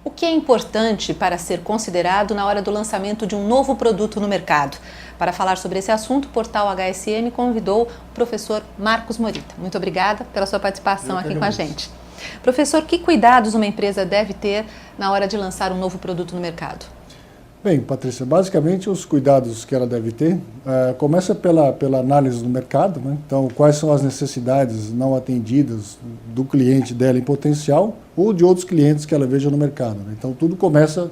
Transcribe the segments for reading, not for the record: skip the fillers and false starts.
O que é importante para ser considerado na hora do lançamento de um novo produto no mercado? Para falar sobre esse assunto, o Portal HSM convidou o professor Marcos Morita. Muito obrigada pela sua participação aqui com a gente. Professor, que cuidados uma empresa deve ter na hora de lançar um novo produto no mercado? Bem, Patrícia, basicamente os cuidados que ela deve ter, começa pela análise do mercado, né? Então, quais são as necessidades não atendidas do cliente dela em potencial ou de outros clientes que ela veja no mercado, né? Então, tudo começa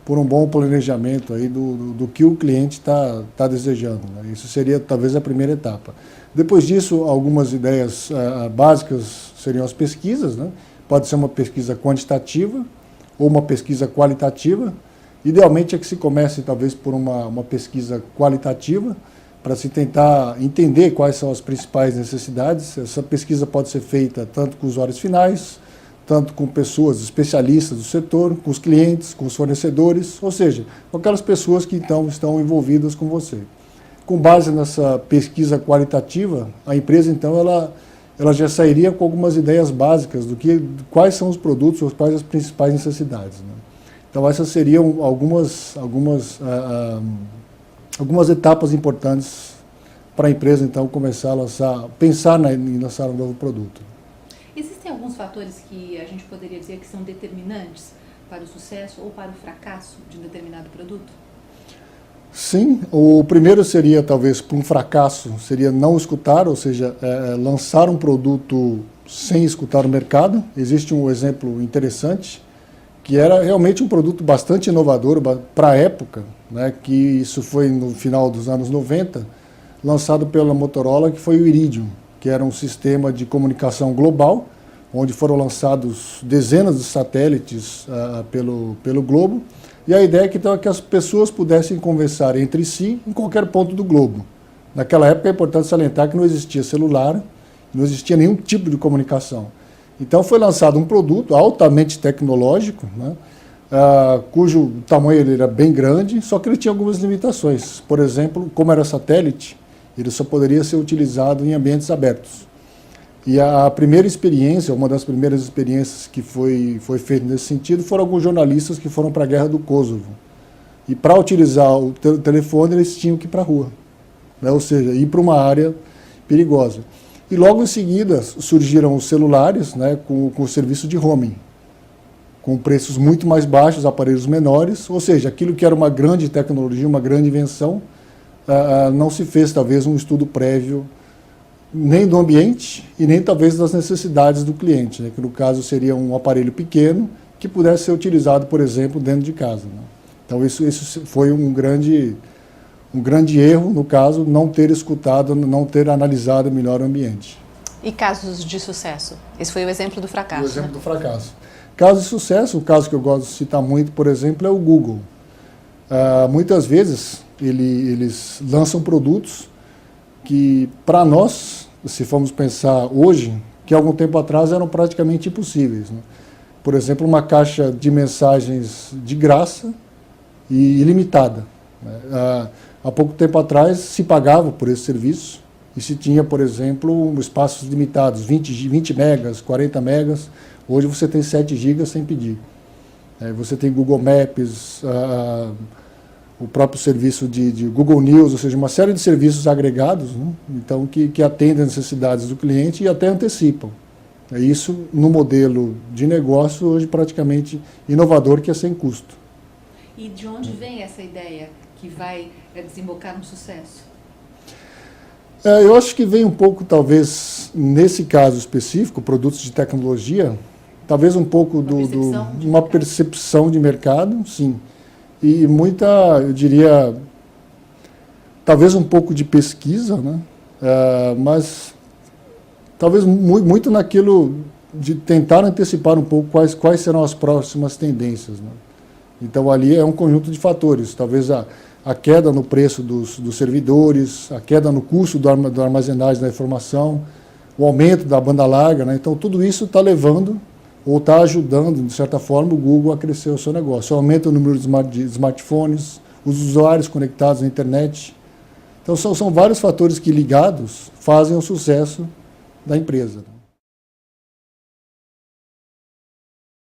por um bom planejamento aí do que o cliente está desejando, né? Isso seria talvez a primeira etapa. Depois disso, algumas ideias básicas seriam as pesquisas, né? Pode ser uma pesquisa quantitativa ou uma pesquisa qualitativa. Idealmente é que se comece talvez por uma pesquisa qualitativa, para se tentar entender quais são as principais necessidades. Essa pesquisa pode ser feita tanto com usuários finais, tanto com pessoas especialistas do setor, com os clientes, com os fornecedores, ou seja, com aquelas pessoas que então estão envolvidas com você. Com base nessa pesquisa qualitativa, a empresa então ela já sairia com algumas ideias básicas quais são os produtos, ou quais as principais necessidades, né? Então, essas seriam algumas etapas importantes para a empresa, então, começar a pensar em lançar um novo produto. Existem alguns fatores que a gente poderia dizer que são determinantes para o sucesso ou para o fracasso de um determinado produto? Sim, o primeiro seria, talvez, para um fracasso, seria não escutar, ou seja, lançar um produto sem escutar o mercado. Existe um exemplo interessante, que era realmente um produto bastante inovador para a época, né, que isso foi no final dos anos 90, lançado pela Motorola, que foi o Iridium, que era um sistema de comunicação global, onde foram lançados dezenas de satélites pelo globo, e a ideia então, é que as pessoas pudessem conversar entre si em qualquer ponto do globo. Naquela época é importante salientar que não existia celular, não existia nenhum tipo de comunicação. Então foi lançado um produto altamente tecnológico, né, cujo tamanho ele era bem grande, só que ele tinha algumas limitações. Por exemplo, como era satélite, ele só poderia ser utilizado em ambientes abertos. E a primeira experiência, uma das primeiras experiências que foi feita nesse sentido, foram alguns jornalistas que foram para a Guerra do Kosovo. E para utilizar o telefone, eles tinham que ir para a rua, né, ou seja, ir para uma área perigosa. E logo em seguida surgiram os celulares, né, com o serviço de roaming, com preços muito mais baixos, aparelhos menores, ou seja, aquilo que era uma grande tecnologia, uma grande invenção, não se fez talvez um estudo prévio nem do ambiente e nem talvez das necessidades do cliente, né, que no caso seria um aparelho pequeno que pudesse ser utilizado, por exemplo, dentro de casa, né. Então isso foi um grande erro, no caso, não ter escutado, não ter analisado melhor o ambiente. E casos de sucesso? Esse foi o exemplo do fracasso. O exemplo do fracasso. Caso de sucesso, o caso que eu gosto de citar muito, por exemplo, é o Google. Muitas vezes eles lançam produtos que, para nós, se formos pensar hoje, que algum tempo atrás eram praticamente impossíveis, né? Por exemplo, uma caixa de mensagens de graça e ilimitada, né? Há pouco tempo atrás se pagava por esse serviço e se tinha, por exemplo, espaços limitados, 20 megas, 40 megas. Hoje você tem 7 gigas sem pedir. Você tem Google Maps, o próprio serviço de Google News, ou seja, uma série de serviços agregados, né? Então, que atendem às necessidades do cliente e até antecipam. Isso no modelo de negócio hoje praticamente inovador, que é sem custo. E de onde vem essa ideia que vai desembocar no sucesso? Eu acho que vem um pouco, talvez, nesse caso específico, produtos de tecnologia, talvez um pouco uma percepção de mercado, sim. E muita, eu diria, talvez um pouco de pesquisa, né? Mas talvez muito naquilo de tentar antecipar um pouco quais serão as próximas tendências, né? Então ali é um conjunto de fatores, talvez a queda no preço dos servidores, a queda no custo da armazenagem da informação, o aumento da banda larga, né? Então tudo isso está levando ou está ajudando, de certa forma, o Google a crescer o seu negócio. Aumenta o número de smartphones, os usuários conectados à internet. Então são vários fatores que ligados fazem o sucesso da empresa.